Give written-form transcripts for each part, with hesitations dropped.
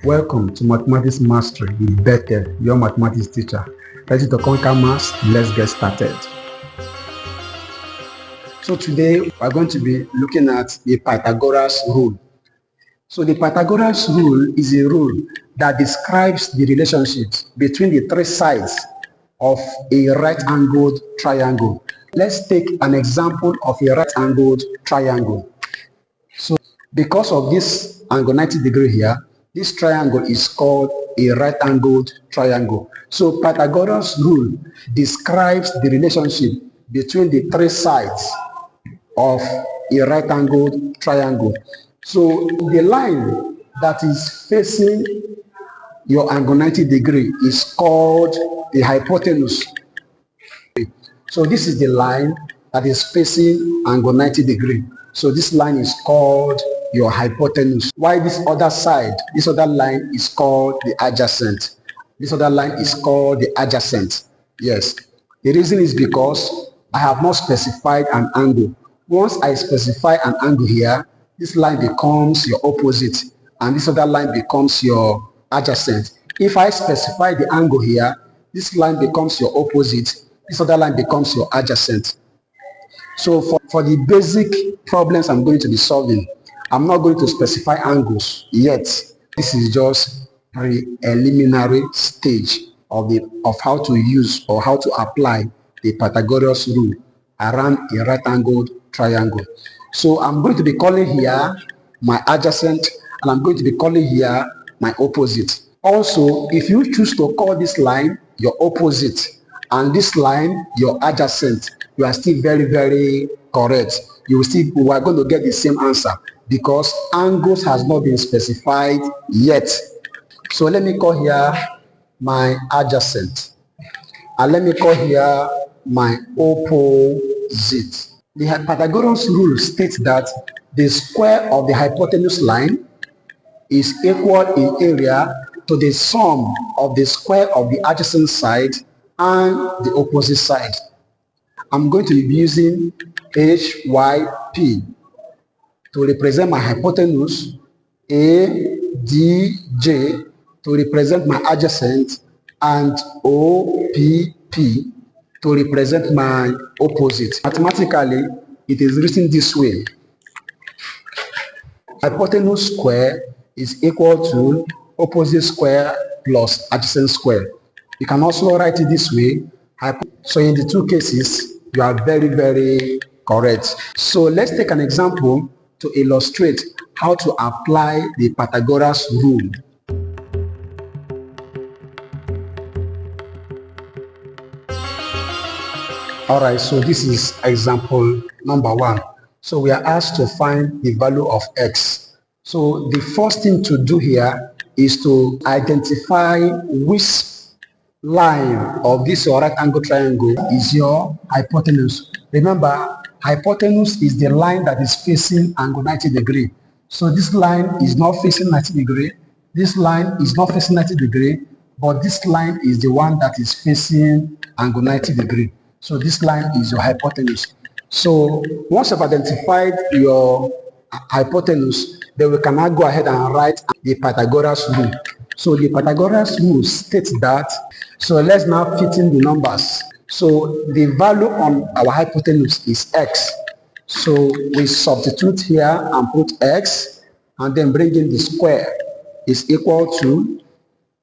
Welcome to Mathematics Mastery with Bethel, your mathematics teacher. Ready to conquer maths? Let's get started. So today we're going to be looking at the Pythagoras rule. So the Pythagoras rule is a rule that describes the relationship between the three sides of a right-angled triangle. Let's take an example of a right-angled triangle. So because of this angle 90 degree here, this triangle is called a right-angled triangle. So Pythagoras rule describes the relationship between the three sides of a right-angled triangle. So the line that is facing your angle 90 degree is called the hypotenuse. So this is the line that is facing angle 90 degree. So this line is called your hypotenuse. While this other side, this other line is called the adjacent. This other line is called the adjacent. Yes. The reason is because I have not specified an angle. Once I specify an angle here, this line becomes your opposite and this other line becomes your adjacent. If I specify the angle here, this line becomes your opposite, this other line becomes your adjacent. So for the basic problems I'm going to be solving, I'm not going to specify angles yet. This is just preliminary stage of how to use or how to apply the Pythagoras rule around a right-angled triangle. So I'm going to be calling here my adjacent and I'm going to be calling here my opposite. Also, if you choose to call this line your opposite and this line your adjacent, you are still very, very correct. We are going to get the same answer because angles has not been specified yet. So let me call here my adjacent and let me call here my opposite. The Pythagoras rule states that the square of the hypotenuse line is equal in area to the sum of the square of the adjacent side and the opposite side. I'm going to be using Hyp² to represent my hypotenuse, Adj to represent my adjacent, and Opp² to represent my opposite. Mathematically, it is written this way. Hypotenuse square is equal to opposite square plus adjacent square. You can also write it this way. So in the two cases, you are very, very correct. So let's take an example to illustrate how to apply the Pythagoras rule. Alright, so this is example number 1. So we are asked to find the value of x. So the first thing to do here is to identify which line of this right angle triangle is your hypotenuse. Remember, hypotenuse is the line that is facing angle 90 degree. So this line is not facing 90 degree. This line is not facing 90 degree, but this line is the one that is facing angle 90 degree. So this line is your hypotenuse. So once you've identified your hypotenuse, then we can now go ahead and write the Pythagoras rule. So the Pythagoras rule states that, so let's now fit in the numbers. So the value on our hypotenuse is x. So we substitute here and put x and then bring in the square is equal to,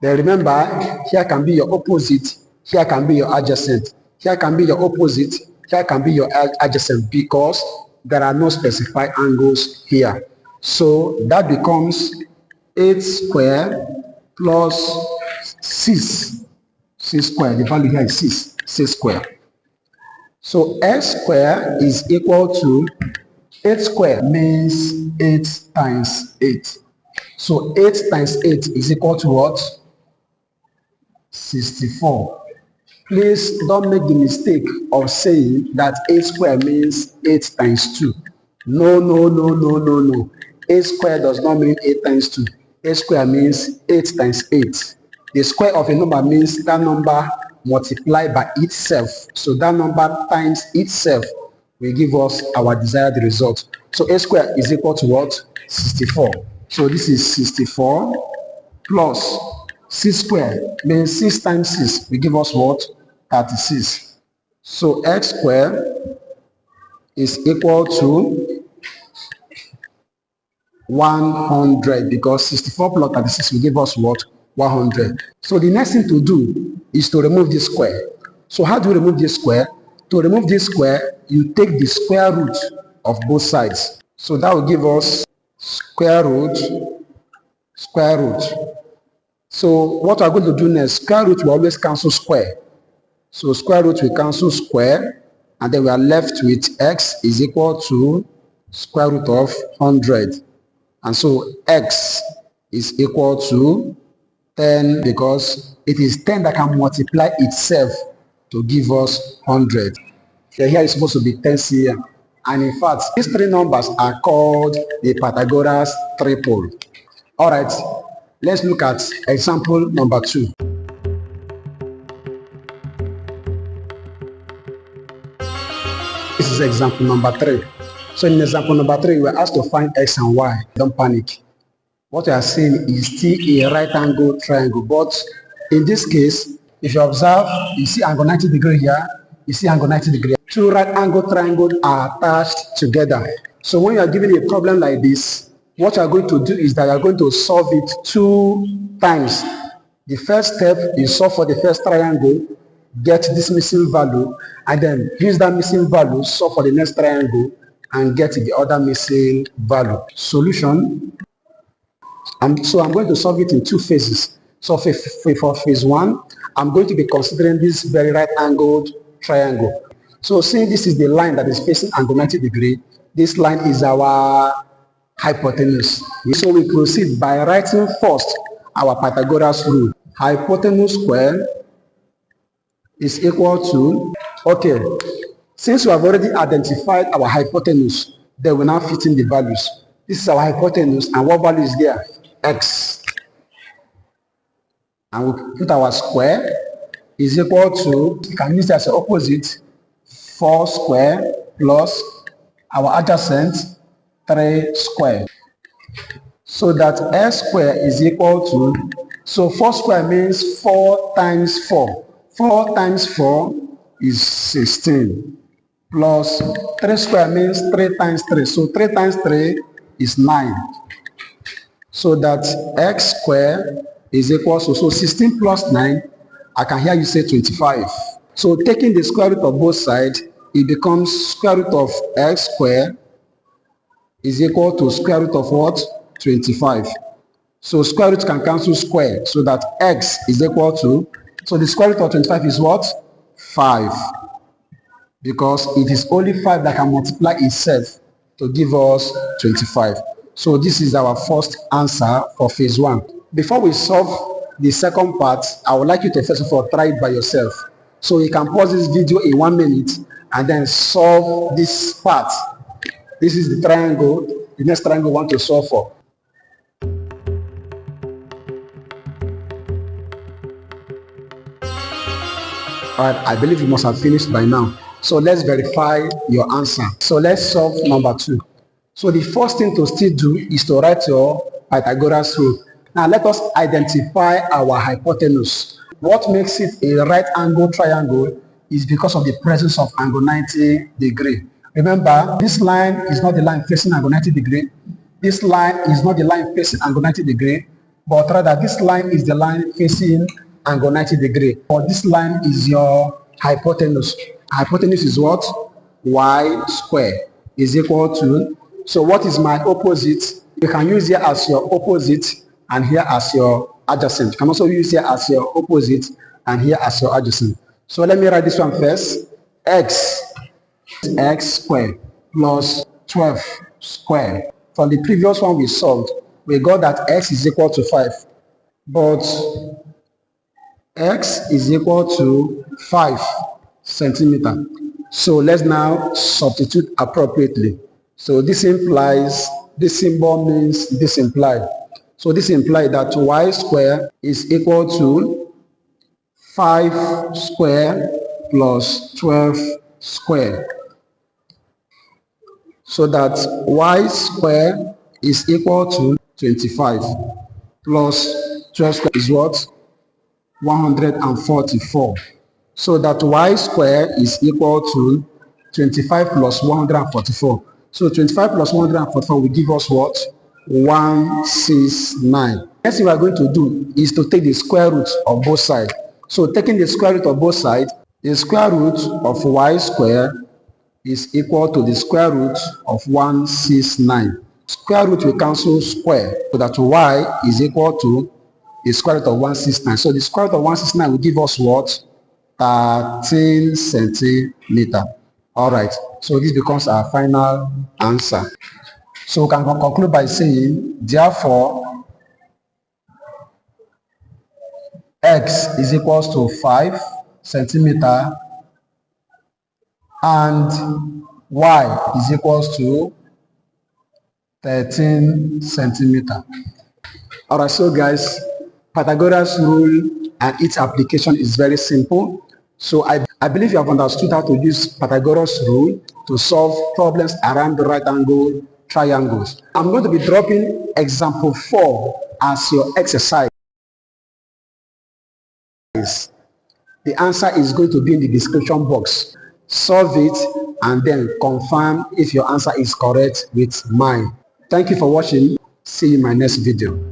then remember, here can be your opposite, here can be your adjacent. Here can be your opposite, here can be your adjacent because there are no specified angles here. So that becomes 8² plus 6 square. The value here is 6 square. So x² is equal to 8² means 8 times 8. So 8 times 8 is equal to what? 64. Please don't make the mistake of saying that 8² means 8 times 2. No. 8² does not mean 8 times 2. 8² means 8 times 8. The square of a number means that number multiplied by itself. So that number times itself will give us our desired result. So 8² is equal to what? 64. So this is 64 plus 6 squared means 6 times 6 will give us what? 36. So x squared is equal to 100 because 64 plus 36 will give us what? 100. So the next thing to do is to remove this square. So how do you remove this square? To remove this square, you take the square root of both sides. So that will give us square root. So what we're going to do next, square root will always cancel square. So square root will cancel square, and then we are left with x is equal to square root of 100. And so x is equal to 10 because it is 10 that can multiply itself to give us 100. So here is supposed to be 10 cm. And in fact, these three numbers are called the Pythagoras triple. All right, let's look at example number 2. This is example number 3. So in example number 3, we are asked to find x and y. Don't panic. What we are saying is still a right angle triangle, but in this case, if you observe, you see angle 90 degree here, you see angle 90 degree. Two right angle triangles are attached together. So when you are given a problem like this, what you are going to do is that you are going to solve it 2 times. The first step is solve for the first triangle, get this missing value, and then use that missing value, solve for the next triangle, and get the other missing value. Solution. So I'm going to solve it in 2 phases. So for phase 1, I'm going to be considering this very right angled triangle. So since this is the line that is facing angle 90 degree, this line is our hypotenuse. So we proceed by writing first our Pythagoras rule. Hypotenuse squared is equal to, okay, since we have already identified our hypotenuse, then we now fit in the values. This is our hypotenuse, and what value is there? X. And we put our square is equal to, you can use it as an opposite, 4 square plus our adjacent 3 square. So that x square is equal to, so 4 square means 4 times 4. 4 times 4 is 16. Plus 3 square means 3 times 3. So 3 times 3 is 9. So that x square is equal to, so 16 plus 9, I can hear you say 25. So taking the square root of both sides, it becomes square root of x square is equal to square root of what? 25. So square root can cancel square, so that x is equal to, so the square root of 25 is what? 5. Because it is only 5 that can multiply itself to give us 25. So this is our first answer for phase 1. Before we solve the second part, I would like you to first of all try it by yourself. So you can pause this video in 1 minute and then solve this part. This is the triangle, the next triangle we want to solve for. Alright, I believe you must have finished by now. So let's verify your answer. So let's solve number 2. So the first thing to still do is to write your Pythagoras rule. Now let us identify our hypotenuse. What makes it a right angle triangle is because of the presence of angle 90 degree. Remember, this line is not the line facing angle 90 degree. This line is not the line facing angle 90 degree, but rather this line is the line facing angle 90 degree. Or this line is your hypotenuse. Hypotenuse is what? Y square is equal to, so what is my opposite? You can use here as your opposite and here as your adjacent. You can also use here as your opposite and here as your adjacent. So let me write this one first. X squared plus 12 squared. From the previous one we solved, we got that x is equal to 5. But x is equal to 5 centimeter. So let's now substitute appropriately. So this implies, this symbol means this implied. So this implies that y square is equal to 5 square plus 12 square. So that y square is equal to 25 plus 12 squared is what? 144. So that y squared is equal to 25 plus 144. So 25 plus 144 will give us what? 169. Next thing we are going to do is to take the square root of both sides. So taking the square root of both sides, the square root of y squared is equal to the square root of 169. Square root will cancel square, so that y is equal to the square root of 169. So the square root of 169 will give us what? 13 centimeter. All right, so this becomes our final answer. So we can conclude by saying, therefore, x is equals to 5 centimeter and y is equals to 13 centimeter. All right, so guys, Pythagoras rule and its application is very simple. So I believe you have understood how to use Pythagoras rule to solve problems around the right angle triangles. I'm going to be dropping example 4 as your exercise. The answer is going to be in the description box. Solve it and then confirm if your answer is correct with mine. Thank you for watching. See you in my next video.